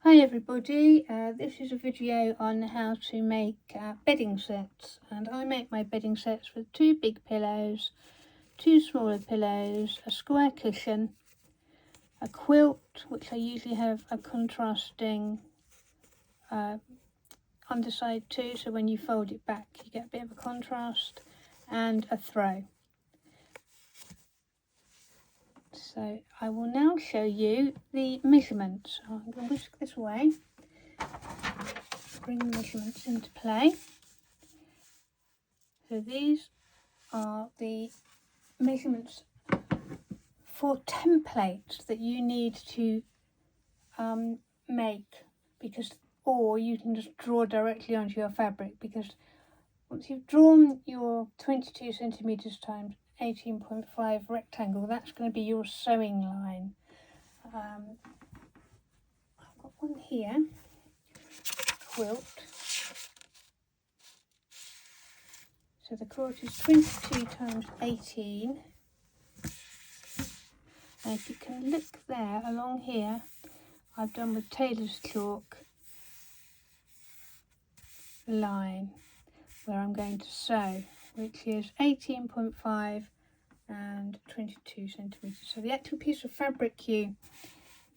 Hi everybody, this is a video on how to make bedding sets, and I make my bedding sets with 2 big pillows, 2 smaller pillows, a square cushion, a quilt which I usually have a contrasting underside too, so when you fold it back you get a bit of a contrast, and a throw. So I will now show you the measurements. I'm going to whisk this away. Bring the measurements into play. So these are the measurements for templates that you need to make, or you can just draw directly onto your fabric, because once you've drawn your 22 centimeters times 18.5 rectangle, that's going to be your sewing line. I've got one here, quilt. So the quilt is 22 times 18. And if you can look there, along here, I've done with tailor's chalk line where I'm going to sew, which is 18.5 and 22 centimeters. So the actual piece of fabric you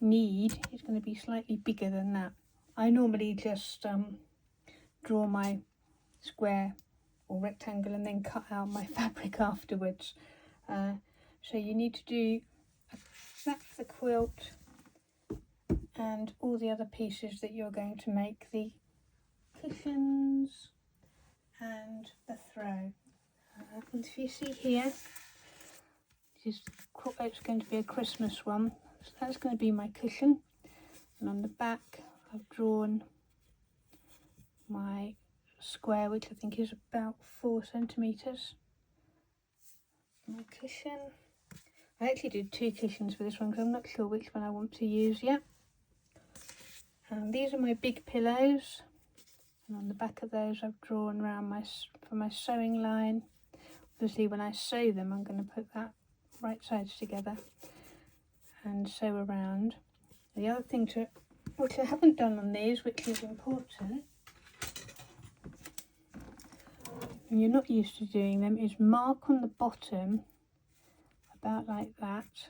need is going to be slightly bigger than that. I normally just draw my square or rectangle and then cut out my fabric afterwards. So you need to do that for the quilt and all the other pieces that you're going to make, the cushions and the throw. And if you see here, it's going to be a Christmas one, so that's going to be my cushion, and on the back I've drawn my square, which I think is about 4 centimeters. My cushion, I actually did 2 cushions for this one because I'm not sure which one I want to use yet. And these are my big pillows, and on the back of those I've drawn around for my sewing line. Obviously when I sew them I'm going to put that right sides together and sew around. The other thing which I haven't done on these, which is important, and you're not used to doing them, is mark on the bottom about like that,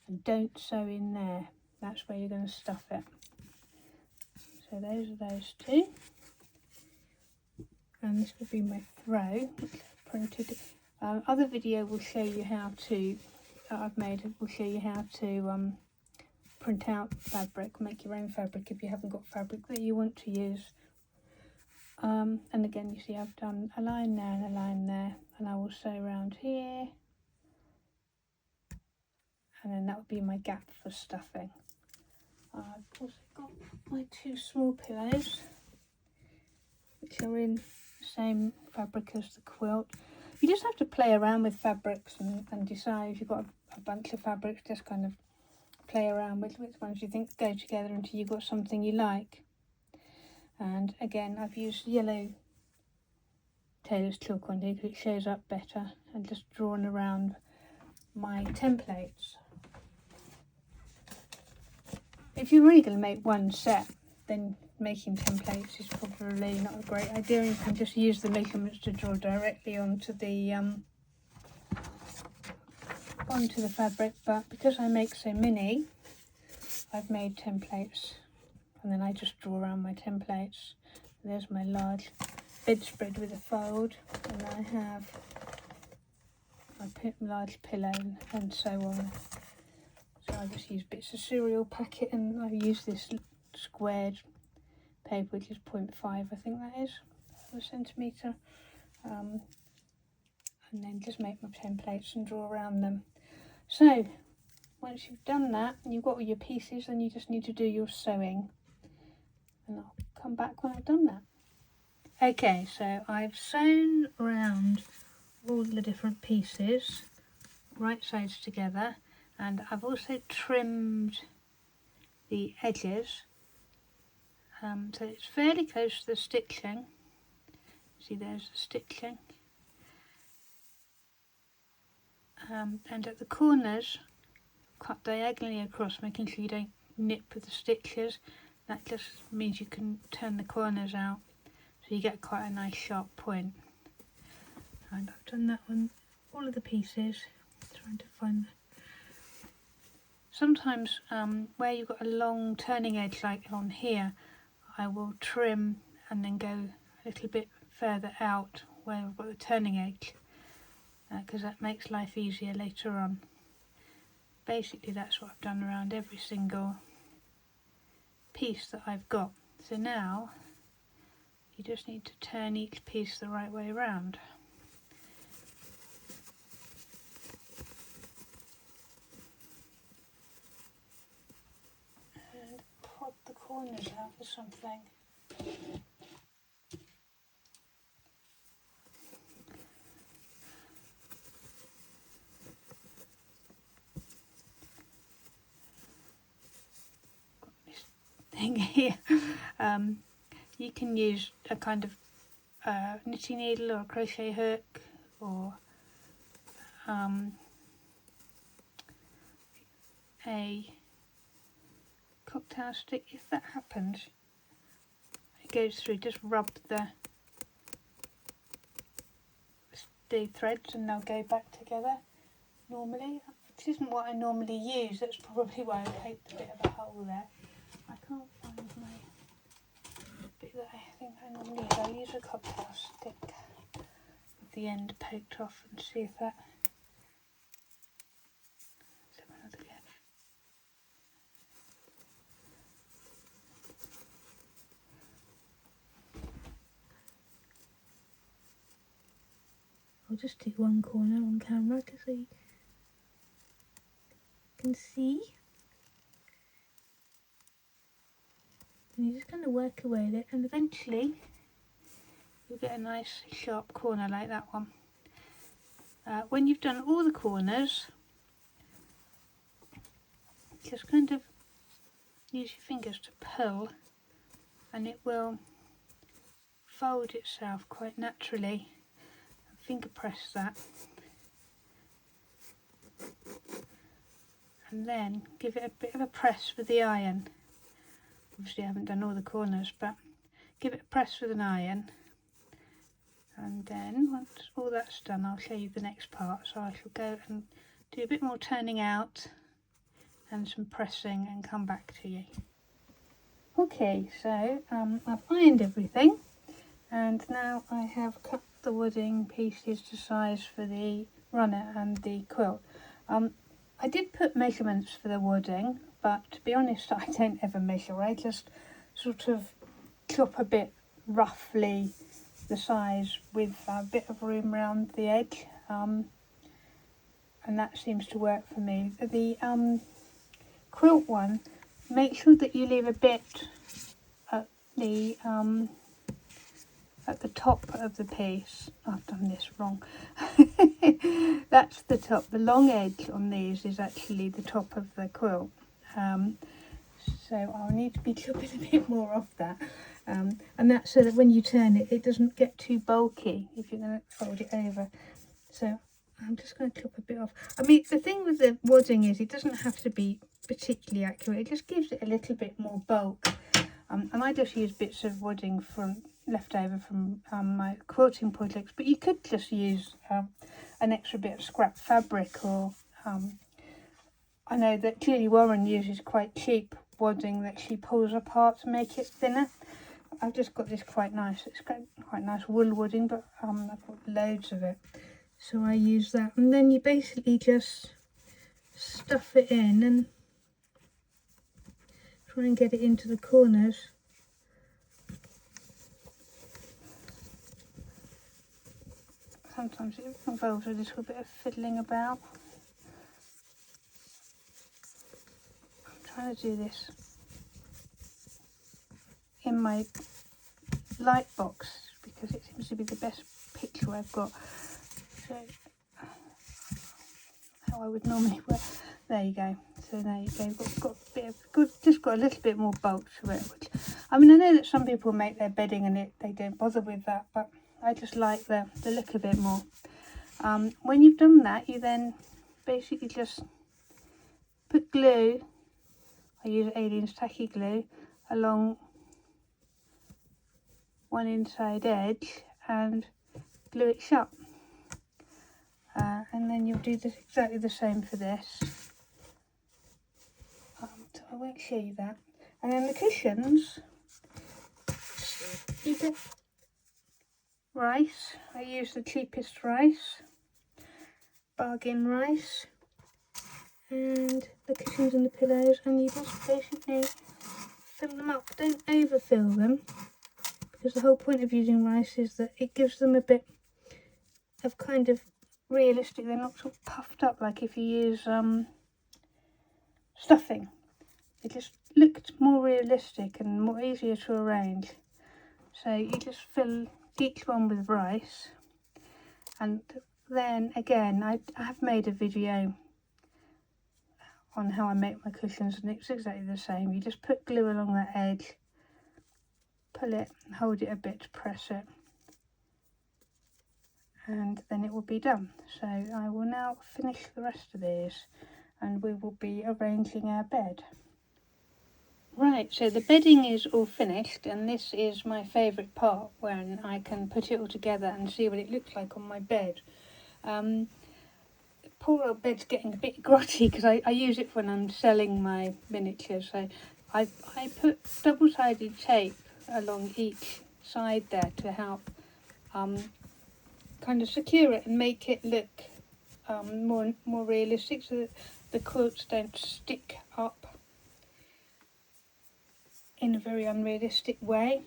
and don't sew in there. That's where you're going to stuff it. So those are those 2, and this will be my throw, which I've printed. Other video will show you how to will show you how to print out fabric, make your own fabric if you haven't got fabric that you want to use. And again, you see I've done a line there and a line there, and I will sew around here, and then that would be my gap for stuffing. I've also got my 2 small pillows, which are in the same fabric as the quilt. You just have to play around with fabrics and decide if you've got a bunch of fabrics, just kind of play around with which ones you think go together until you've got something you like. And again, I've used yellow tailor's chalk on here because it shows up better, and just drawn around my templates. If you're really going to make one set, then making templates is probably not a great idea. You can just use the measurements to draw directly onto the fabric, but because I make so many, I've made templates, and then I just draw around my templates. There's my large bedspread with a fold, and I have my large pillow and so on. So I just use bits of cereal packet, and I use this squared paper, which is 0.5, I think that is, of a centimetre, and then just make my templates and draw around them. So once you've done that and you've got all your pieces, then you just need to do your sewing, and I'll come back when I've done that. Okay, so I've sewn around all the different pieces right sides together, and I've also trimmed the edges, so it's fairly close to the stitching. See, there's the stitching, and at the corners cut diagonally across, making sure you don't nip with the stitches. That just means you can turn the corners out, so you get quite a nice sharp point. And I've done that on all of the pieces, trying to find sometimes where you've got a long turning edge like on here, I will trim and then go a little bit further out where I've got the turning edge, because that makes life easier later on. Basically that's what I've done around every single piece that I've got. So now you just need to turn each piece the right way around. And prod the corners out with something. Got this thing here. You can use a kind of knitting needle or a crochet hook, or a cocktail stick. If that happens, it goes through, just rub the threads and they'll go back together normally, which isn't what I normally use. That's probably why I poked a bit of a hole there. I can't find my bit that I think I normally use. I'll use a cocktail stick with the end poked off and see if that. Let's have another go. I'll just do one corner on camera so you can see. And you're just going to work away with it, and eventually you'll get a nice sharp corner like that one. When you've done all the corners, just kind of use your fingers to pull, and it will fold itself quite naturally. Finger press that, and then give it a bit of a press with the iron. Obviously I haven't done all the corners, but give it a press with an iron, and then once all that's done I'll show you the next part. So I shall go and do a bit more turning out and some pressing and come back to you. Okay, so I've ironed everything, and now I have cut the wooding pieces to size for the runner and the quilt. I did put measurements for the wooding, but to be honest I don't ever measure. I just sort of chop a bit roughly the size with a bit of room around the edge, and that seems to work for me. The quilt one, make sure that you leave a bit at the top of the piece. I've done this wrong. That's the top. The long edge on these is actually the top of the quilt. So I'll need to be chopping a bit more off that. And that's so that when you turn it, it doesn't get too bulky if you're going to fold it over. So I'm just going to chop a bit off. I mean, the thing with the wadding is it doesn't have to be particularly accurate. It just gives it a little bit more bulk. And I just use bits of wadding from left over from my quilting projects, but you could just use an extra bit of scrap fabric, or I know that Julie Warren uses quite cheap wadding that she pulls apart to make it thinner. I've just got this quite nice, it's quite nice wool wadding, but I've got loads of it, so I use that. And then you basically just stuff it in and try and get it into the corners. Sometimes it involves a little bit of fiddling about. I'm trying to do this in my light box because it seems to be the best picture I've got. So how I would normally work. There you go. So there you go. Got a bit of good, just got a little bit more bulk to it. Which, I mean, I know that some people make their bedding and they don't bother with that, but I just like the look of it more. When you've done that, you then basically just put glue. I use Alien's Tacky Glue along one inside edge and glue it shut. And then you'll do this exactly the same for this. So I won't show you that. And then the cushions, you get rice. I use the cheapest rice, bargain rice, and the cushions and the pillows, and you just basically fill them up. Don't overfill them, because the whole point of using rice is that it gives them a bit of kind of realistic, they're not sort of puffed up like if you use stuffing. It just looked more realistic and more easier to arrange. So you just fill each one with rice, and then again I have made a video on how I make my cushions and it's exactly the same. You just put glue along that edge, pull it, hold it a bit to press it, and then it will be done. So I will now finish the rest of these and we will be arranging our bed. Right, so the bedding is all finished, and this is my favourite part, when I can put it all together and see what it looks like on my bed. Poor old bed's getting a bit grotty because I use it when I'm selling my miniatures. So I put double-sided tape along each side there to help kind of secure it and make it look more realistic, so that the quilts don't stick up in a very unrealistic way.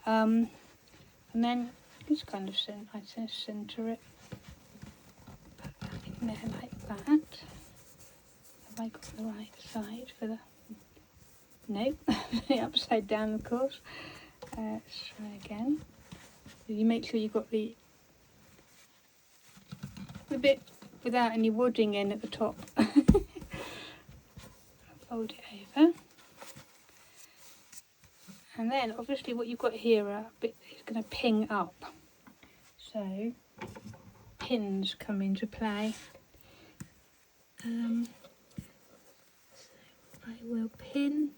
And then just kind of centre it, put that in there like that. Have I got the right side for the... Nope, the upside down of course. Let's try again. You make sure you've got the bit without any wadding in at the top. Fold it over. And then obviously what you've got here are a bit is going to ping up. So pins come into play. So I will pin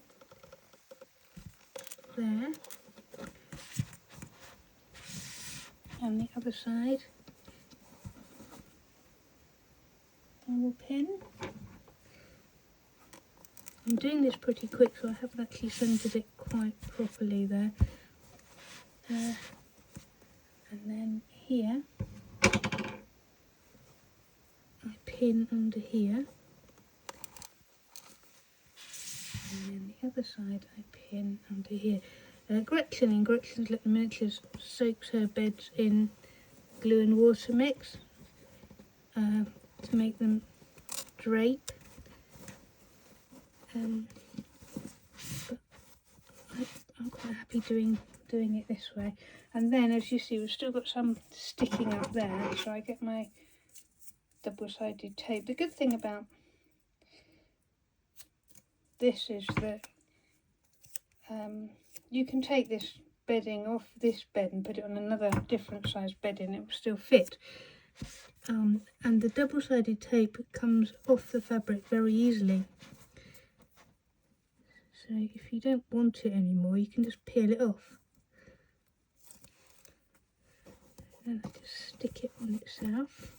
there. And the other side I will pin. I'm doing this pretty quick, so I haven't actually centred it quite properly there. And then here, I pin under here. And then the other side, I pin under here. Gretchen in Gretchen's Little Miniatures soaks her beds in glue and water mix to make them drape. But I'm quite happy doing it this way. And then, as you see, we've still got some sticking up there, so I get my double-sided tape. The good thing about this is that you can take this bedding off this bed and put it on another different size bedding, it will still fit. And the double-sided tape comes off the fabric very easily. So if you don't want it anymore, you can just peel it off. And I just stick it on itself.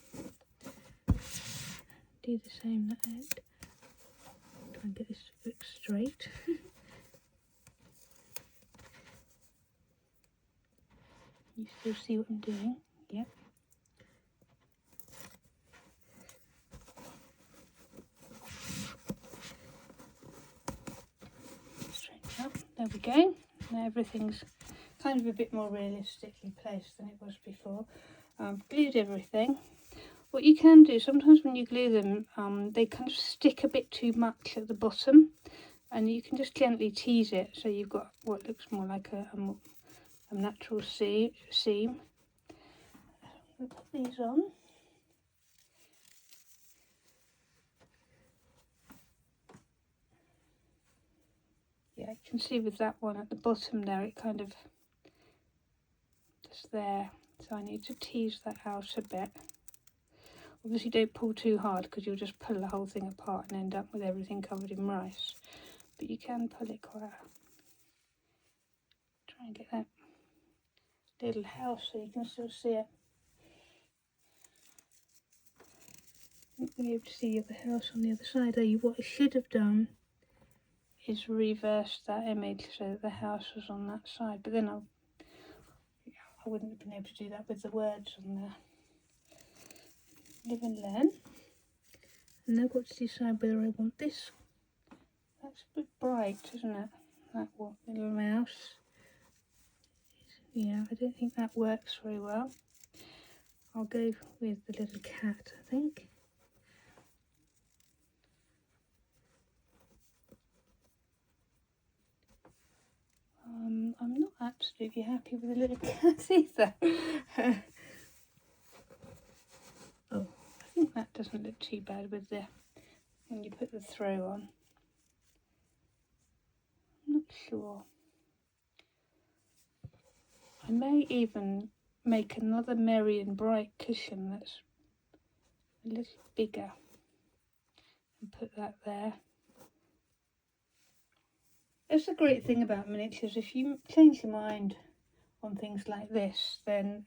Do the same that end. Try and get this to look straight. You still see what I'm doing? Yep. Straighten up. There we go. Now everything's kind of a bit more realistically placed than it was before. Glued everything. What you can do, sometimes when you glue them, they kind of stick a bit too much at the bottom, and you can just gently tease it so you've got what looks more like a natural seam. We'll put these on. Yeah, you can see with that one at the bottom there, it kind of just there. So I need to tease that out a bit. Obviously don't pull too hard because you'll just pull the whole thing apart and end up with everything covered in rice. but you can pull it quite out. Try and get that little house so you can still see it. You'll be able to see the house on the other side. What I should have done is reverse that image so that the house was on that side, but then I wouldn't have been able to do that with the words on there. Live and learn. And now I've got to decide whether I want this. That's a bit bright, isn't it? That little mouse. Yeah, I don't think that works very well. I'll go with the little cat, I think. I'm not absolutely happy with the little cat either. Oh, I think that doesn't look too bad with when you put the throw on. I'm not sure. I may even make another merry and bright cushion that's a little bigger and put that there. That's the great thing about miniatures. If you change your mind on things like this, then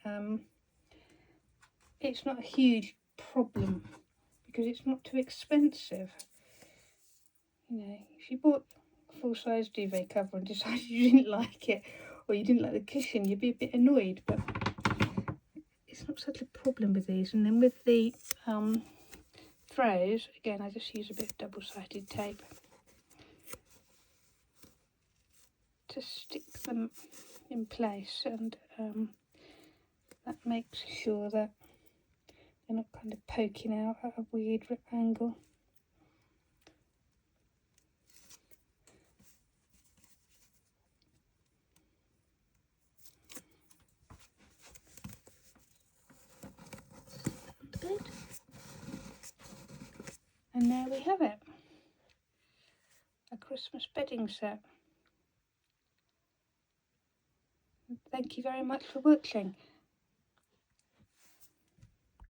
it's not a huge problem because it's not too expensive. You know, if you bought a full-size duvet cover and decided you didn't like it, or you didn't like the cushion, you'd be a bit annoyed, but it's not such a problem with these. And then with the throws, again, I just use a bit of double-sided tape to stick them in place, and that makes sure that they're not kind of poking out at a weird angle. And there we have it, a Christmas bedding set. Thank you very much for watching.